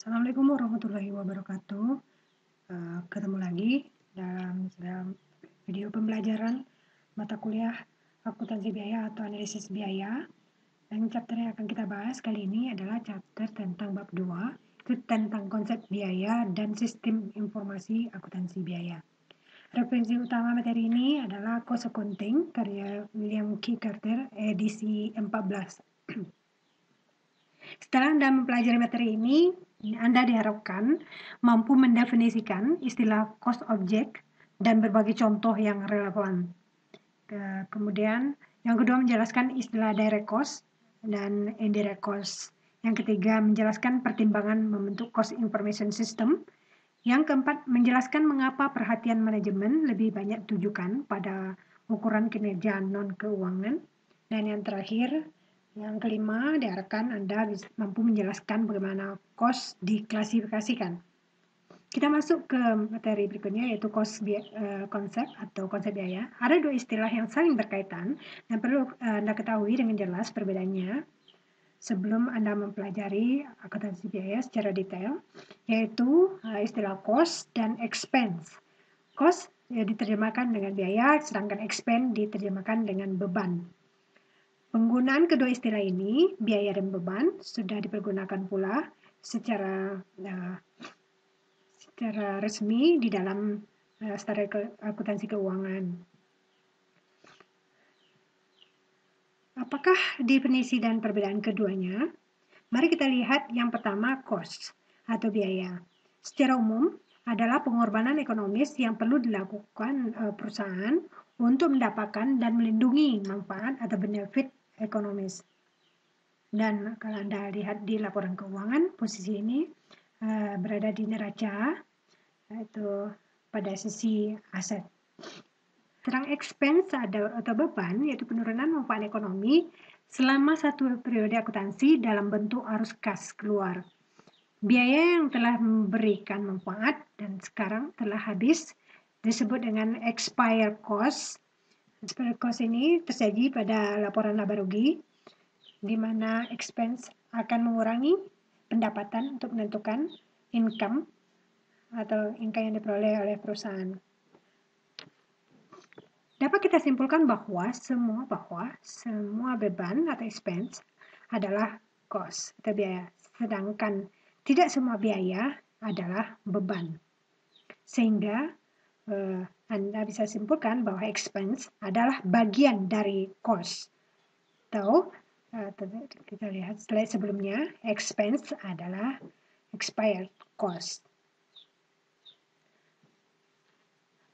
Assalamualaikum warahmatullahi wabarakatuh. Ketemu lagi dalam video pembelajaran mata kuliah akuntansi biaya atau analisis biaya. Dan chapter yang akan kita bahas kali ini adalah chapter tentang bab 2, itu tentang konsep biaya dan sistem informasi akuntansi biaya. Referensi utama materi ini adalah Cost Accounting karya William K. Carter edisi 14. Setelah Anda mempelajari materi ini, Anda diharapkan mampu mendefinisikan istilah cost object dan berbagai contoh yang relevan. Kemudian, yang kedua menjelaskan istilah direct cost dan indirect cost. Yang ketiga menjelaskan pertimbangan membentuk cost information system. Yang keempat menjelaskan mengapa perhatian manajemen lebih banyak ditujukan pada ukuran kinerja non-keuangan. Dan yang terakhir, yang kelima, diharapkan Anda mampu menjelaskan bagaimana cost diklasifikasikan. Kita masuk ke materi berikutnya, yaitu konsep atau konsep biaya. Ada dua istilah yang saling berkaitan dan perlu Anda ketahui dengan jelas perbedaannya sebelum Anda mempelajari akuntansi biaya secara detail, yaitu istilah cost dan expense. Cost diterjemahkan dengan biaya, sedangkan expense diterjemahkan dengan beban. Penggunaan kedua istilah ini, biaya dan beban, sudah dipergunakan pula secara resmi di dalam standar akuntansi keuangan. Apakah definisi dan perbedaan keduanya? Mari kita lihat yang pertama, cost atau biaya. Secara umum, adalah pengorbanan ekonomis yang perlu dilakukan perusahaan untuk mendapatkan dan melindungi manfaat atau benefit ekonomis. Dan kalau Anda lihat di laporan keuangan, posisi ini berada di neraca, yaitu pada sisi aset. Sedang expense atau beban, yaitu penurunan manfaat ekonomi selama satu periode akuntansi dalam bentuk arus kas keluar. Biaya yang telah memberikan manfaat dan sekarang telah habis disebut dengan expired cost. Expired cost ini tersaji pada laporan laba rugi, di mana expense akan mengurangi pendapatan untuk menentukan income atau income yang diperoleh oleh perusahaan. Dapat kita simpulkan bahwa semua beban atau expense adalah cost atau biaya, sedangkan tidak semua biaya adalah beban. Sehingga Anda bisa simpulkan bahwa expense adalah bagian dari cost. Atau kita lihat slide sebelumnya, expense adalah expired cost.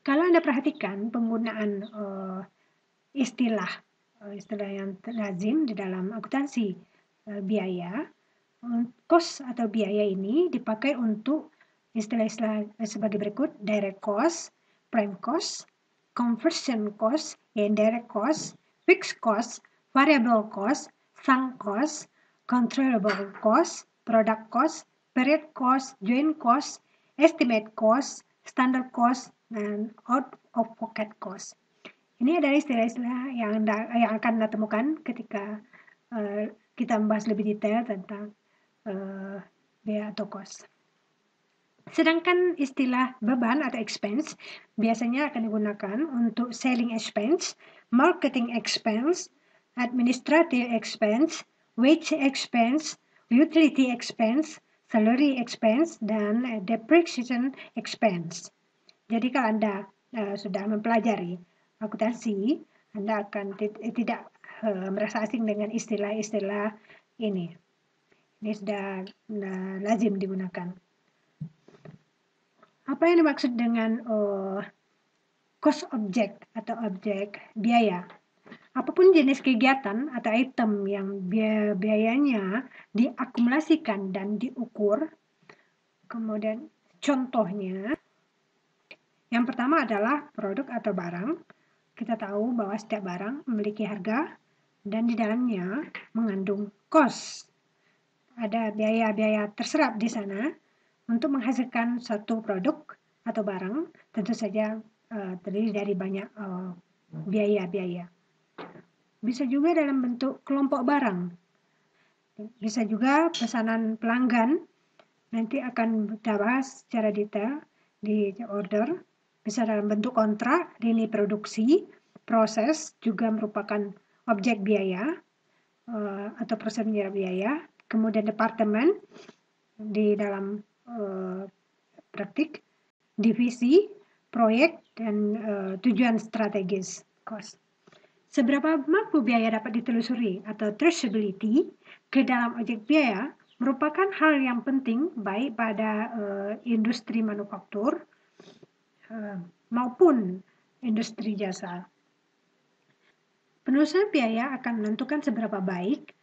Kalau Anda perhatikan penggunaan istilah yang lazim di dalam akuntansi biaya, cost atau biaya ini dipakai untuk istilah-istilah sebagai berikut: direct cost, prime cost, conversion cost, indirect cost, fixed cost, variable cost, sunk cost, controllable cost, product cost, period cost, joint cost, estimate cost, standard cost, dan out of pocket cost. Ini adalah istilah-istilah yang akan Anda temukan ketika kita membahas lebih detail tentang biaya atau cost. Sedangkan istilah beban atau expense biasanya akan digunakan untuk selling expense, marketing expense, administrative expense, wage expense, utility expense, salary expense, dan depreciation expense. Jadi kalau Anda sudah mempelajari akuntansi, Anda akan tidak merasa asing dengan istilah-istilah ini. Ini sudah lazim digunakan. Apa yang dimaksud dengan cost object atau objek biaya? Apapun jenis kegiatan atau item yang biayanya diakumulasikan dan diukur, kemudian contohnya, yang pertama adalah produk atau barang. Kita tahu bahwa setiap barang memiliki harga dan di dalamnya mengandung cost. Ada biaya-biaya terserap di sana untuk menghasilkan suatu produk atau barang, tentu saja terdiri dari banyak biaya-biaya. Bisa juga dalam bentuk kelompok barang. Bisa juga pesanan pelanggan nanti akan kita bahas secara detail di order, bisa dalam bentuk kontrak, lini produksi, proses juga merupakan objek biaya atau proses menyerap biaya, kemudian departemen di dalam praktik, divisi, proyek, dan tujuan strategis cost. Seberapa mampu biaya dapat ditelusuri atau traceability ke dalam objek biaya merupakan hal yang penting baik pada industri manufaktur maupun industri jasa. Penelusuran biaya akan menentukan seberapa baik,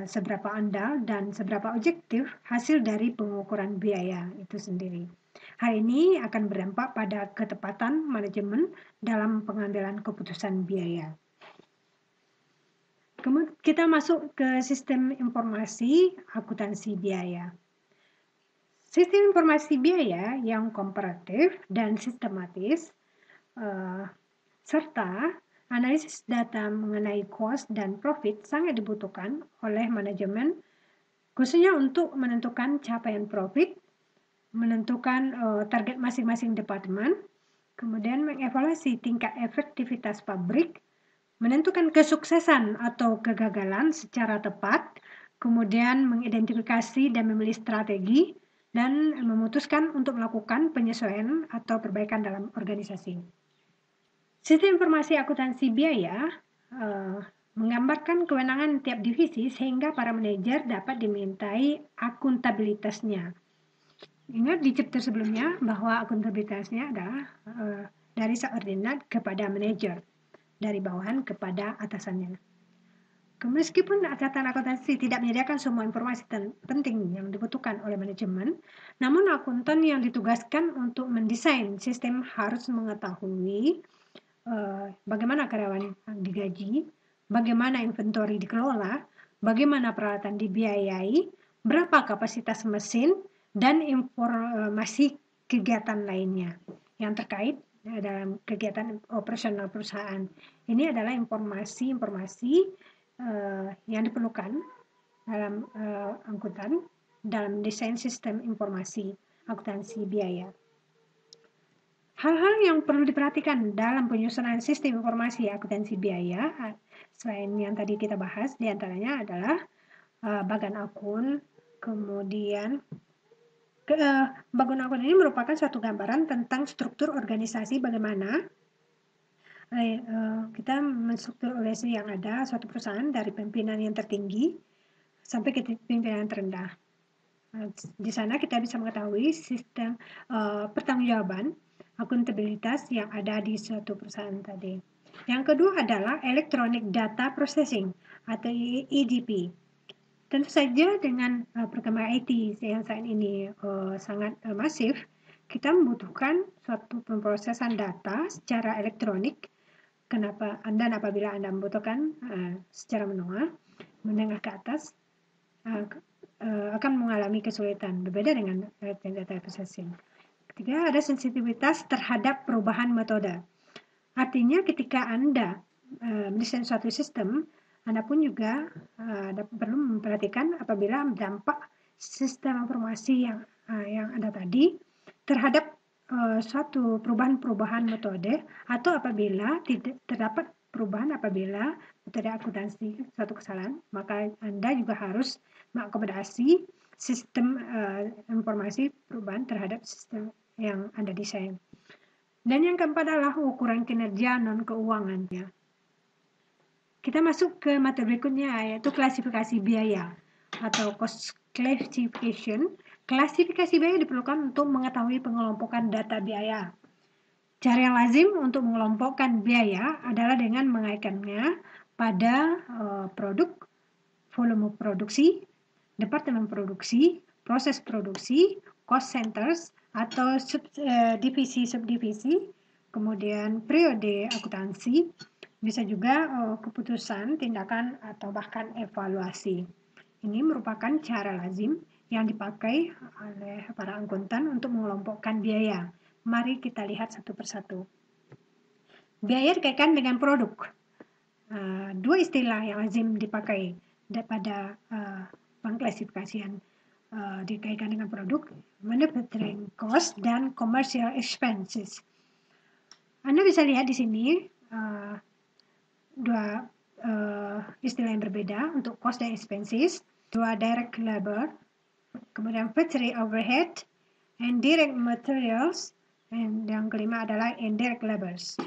seberapa andal, dan seberapa objektif hasil dari pengukuran biaya itu sendiri. Hal ini akan berdampak pada ketepatan manajemen dalam pengambilan keputusan biaya. Kemudian kita masuk ke sistem informasi akuntansi biaya. Sistem informasi biaya yang komparatif dan sistematis serta analisis data mengenai cost dan profit sangat dibutuhkan oleh manajemen, khususnya untuk menentukan capaian profit, menentukan target masing-masing departemen, kemudian mengevaluasi tingkat efektivitas pabrik, menentukan kesuksesan atau kegagalan secara tepat, kemudian mengidentifikasi dan memilih strategi, dan memutuskan untuk melakukan penyesuaian atau perbaikan dalam organisasi. Sistem informasi akuntansi biaya menggambarkan kewenangan tiap divisi sehingga para manajer dapat dimintai akuntabilitasnya. Ingat di chapter sebelumnya bahwa akuntabilitasnya adalah dari subordinat kepada manajer, dari bawahan kepada atasannya. Meskipun catatan akuntansi tidak menyediakan semua informasi penting yang dibutuhkan oleh manajemen, namun akuntan yang ditugaskan untuk mendesain sistem harus mengetahui bagaimana karyawan digaji, bagaimana inventory dikelola, bagaimana peralatan dibiayai, berapa kapasitas mesin, dan informasi kegiatan lainnya yang terkait dalam kegiatan operasional perusahaan. Ini adalah informasi-informasi yang diperlukan dalam akuntan dalam desain sistem informasi akuntansi biaya. Hal-hal yang perlu diperhatikan dalam penyusunan sistem informasi akuntansi biaya, selain yang tadi kita bahas, diantaranya adalah bagan akun, kemudian bagan akun ini merupakan suatu gambaran tentang struktur organisasi bagaimana kita menstruktur organisasi yang ada suatu perusahaan dari pimpinan yang tertinggi sampai ke pimpinan yang terendah. Di sana kita bisa mengetahui sistem pertanggungjawaban akuntabilitas yang ada di suatu perusahaan tadi. Yang kedua adalah Electronic Data Processing atau EDP. Tentu saja dengan perkembangan IT yang saat ini sangat masif, kita membutuhkan suatu pemrosesan data secara elektronik. Kenapa apabila Anda membutuhkan secara manual, menengah ke atas, akan mengalami kesulitan, berbeda dengan data processing. Ketiga, ada sensitivitas terhadap perubahan metode. Artinya ketika Anda mendesain suatu sistem, Anda pun juga perlu memperhatikan apabila dampak sistem informasi yang ada tadi terhadap suatu perubahan-perubahan metode, atau apabila tidak terdapat perubahan apabila metode akuntansi suatu kesalahan, maka Anda juga harus mengakomodasi sistem informasi perubahan terhadap sistem yang Anda desain. Dan yang keempat adalah ukuran kinerja non-keuangannya. Kita masuk ke materi berikutnya, yaitu klasifikasi biaya atau cost classification. Klasifikasi biaya diperlukan untuk mengetahui pengelompokan data biaya. Cara yang lazim untuk mengelompokkan biaya adalah dengan mengaitkannya pada produk, volume produksi, departemen produksi, proses produksi, cost centers atau divisi-subdivisi, kemudian periode akuntansi, bisa juga keputusan, tindakan, atau bahkan evaluasi. Ini merupakan cara lazim yang dipakai oleh para akuntan untuk mengelompokkan biaya. Mari kita lihat satu persatu. Biaya dikaitkan dengan produk. Dua istilah yang lazim dipakai pada pengklasifikasian. dikaitkan dengan produk, manufacturing cost, dan commercial expenses. Anda bisa lihat di sini dua istilah yang berbeda untuk cost dan expenses, dua direct labor, kemudian factory overhead, and direct materials, dan yang kelima adalah indirect labors.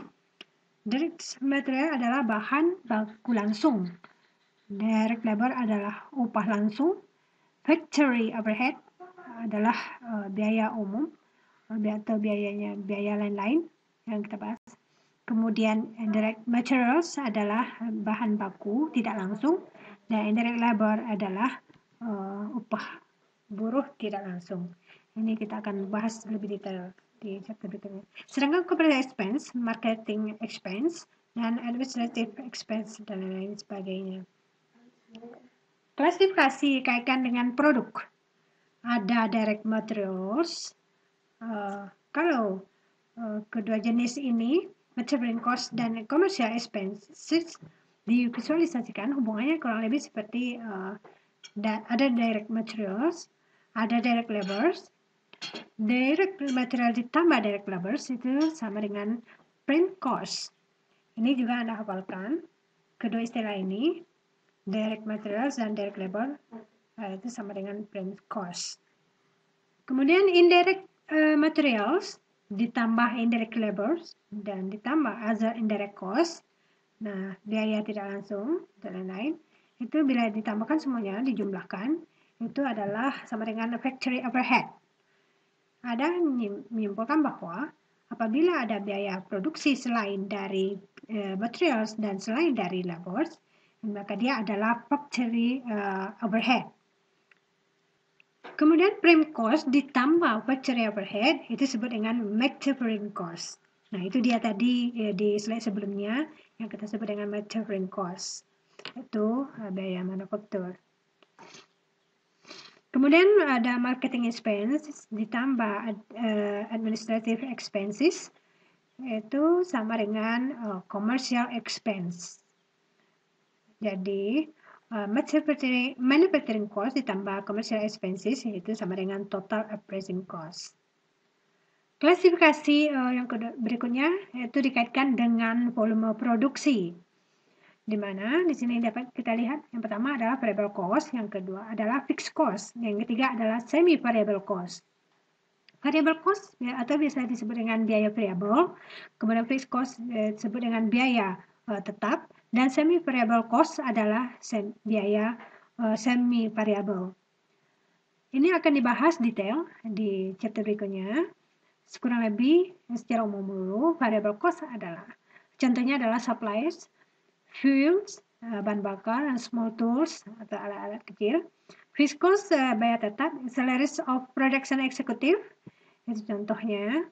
Direct material adalah bahan baku langsung, direct labor adalah upah langsung, factory overhead adalah biaya umum atau biaya lain-lain yang kita bahas. Kemudian indirect materials adalah bahan baku tidak langsung, dan indirect labor adalah upah buruh tidak langsung. Ini kita akan bahas lebih detail di chapter berikutnya. Sedangkan commercial expense, marketing expense, dan administrative expense dan lain sebagainya. Klasifikasi kaitkan dengan produk. Ada direct materials. Kalau kedua jenis ini, manufacturing cost dan commercial expenses, divisualisasikan hubungannya kurang lebih seperti ada direct materials, ada direct labors. Direct material ditambah direct labors itu sama dengan prime cost. Ini juga Anda hafalkan. Kedua istilah ini, direct materials dan direct labor, itu sama dengan prime cost. Kemudian indirect materials ditambah indirect labors dan ditambah other indirect cost. Nah, biaya tidak langsung dan lain-lain. Itu bila ditambahkan semuanya, dijumlahkan, itu adalah sama dengan factory overhead. Ada menyimpulkan bahwa apabila ada biaya produksi selain dari materials dan selain dari labors, maka dia adalah factory overhead. Kemudian prime cost ditambah factory overhead itu disebut dengan manufacturing cost. Nah, itu dia tadi di slide sebelumnya yang kita sebut dengan manufacturing cost. Itu biaya manufaktur. Kemudian ada marketing expense ditambah administrative expenses, itu sama dengan commercial expense. Jadi manufacturing cost ditambah commercial expenses itu sama dengan total operating cost. Klasifikasi yang berikutnya itu dikaitkan dengan volume produksi. Di mana di sini dapat kita lihat yang pertama adalah variable cost, yang kedua adalah fixed cost, yang ketiga adalah semi variable cost. Variable cost atau biasa disebut dengan biaya variable, kemudian fixed cost disebut dengan biaya tetap, dan semi variable cost adalah biaya semi variable. Ini akan dibahas detail di chapter berikutnya. Kurang lebih secara umum dulu, variable cost adalah contohnya adalah supplies, fuels, bahan bakar, dan small tools atau alat-alat kecil. Fixed cost, biaya tetap, salaries of production executive, itu contohnya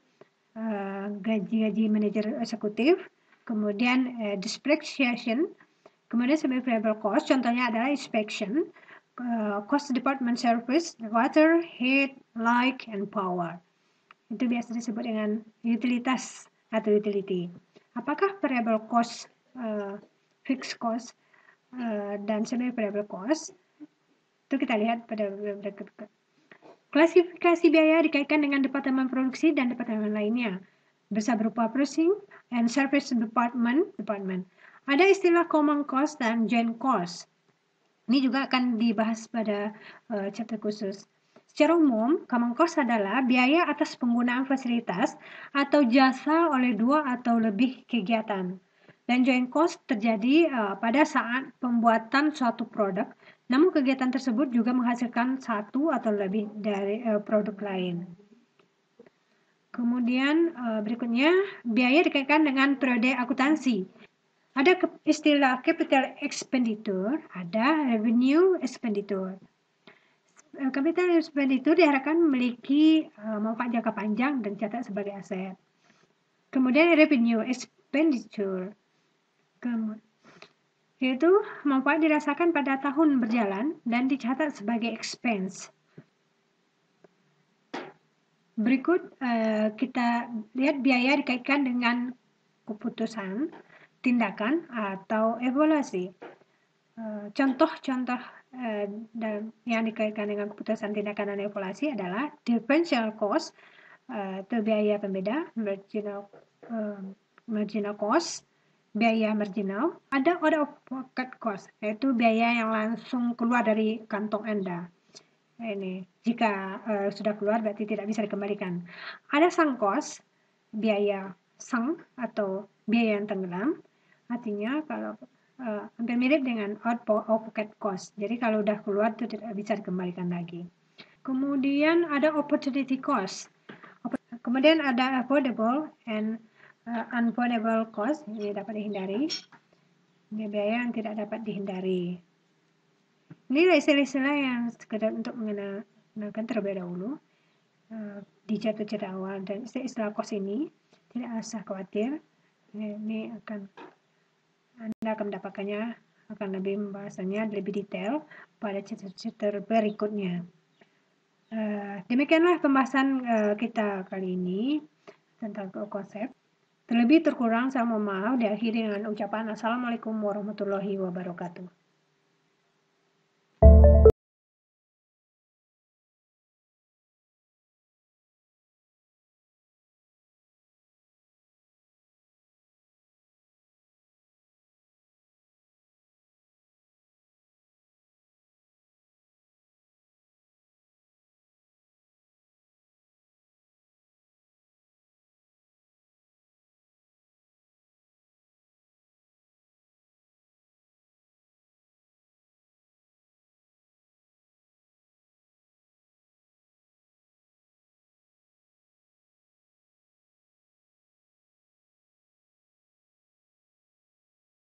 gaji-gaji manajer eksekutif. Kemudian depreciation, kemudian semi variable cost, contohnya adalah inspection, cost department service, water, heat, light, and power. Itu biasa disebut dengan utilitas atau utility. Apakah variable cost, fixed cost, dan semi variable cost? Itu kita lihat pada berikut. Klasifikasi biaya dikaitkan dengan departemen produksi dan departemen lainnya. Bisa berupa purchasing and service department. Ada istilah common cost dan joint cost. Ini juga akan dibahas pada chapter khusus. Secara umum, common cost adalah biaya atas penggunaan fasilitas atau jasa oleh dua atau lebih kegiatan. Dan joint cost terjadi pada saat pembuatan suatu produk, namun kegiatan tersebut juga menghasilkan satu atau lebih dari produk lain. Kemudian berikutnya, biaya dikaitkan dengan periode akuntansi. Ada istilah capital expenditure, ada revenue expenditure. Capital expenditure diharapkan memiliki manfaat jangka panjang dan dicatat sebagai aset. Kemudian revenue expenditure, yaitu manfaat dirasakan pada tahun berjalan dan dicatat sebagai expense. Berikut kita lihat biaya dikaitkan dengan keputusan, tindakan, atau evaluasi. Contoh-contoh dan yang dikaitkan dengan keputusan tindakan dan evaluasi adalah differential cost atau biaya pembeda, marginal cost, biaya marginal, ada out of pocket cost, yaitu biaya yang langsung keluar dari kantong Anda. Ini jika sudah keluar berarti tidak bisa dikembalikan. Ada sunk cost, biaya sunk atau biaya yang tenggelam, artinya kalau hampir mirip dengan out of pocket cost. Jadi kalau sudah keluar itu tidak bisa dikembalikan lagi. Kemudian ada opportunity cost. Kemudian ada avoidable and unavoidable cost, ini dapat dihindari. Ini biaya yang tidak dapat dihindari. Ini istilah-istilah yang sekedar untuk mengenalkan terlebih dahulu di cerita awal, dan istilah cost ini tidak usah khawatir. Ini Anda akan mendapatkannya, akan lebih membahasnya lebih detail pada cerita berikutnya. Demikianlah pembahasan kita kali ini tentang konsep. Terlebih terkurang saya mohon maaf, diakhiri dengan ucapan Assalamualaikum warahmatullahi wabarakatuh.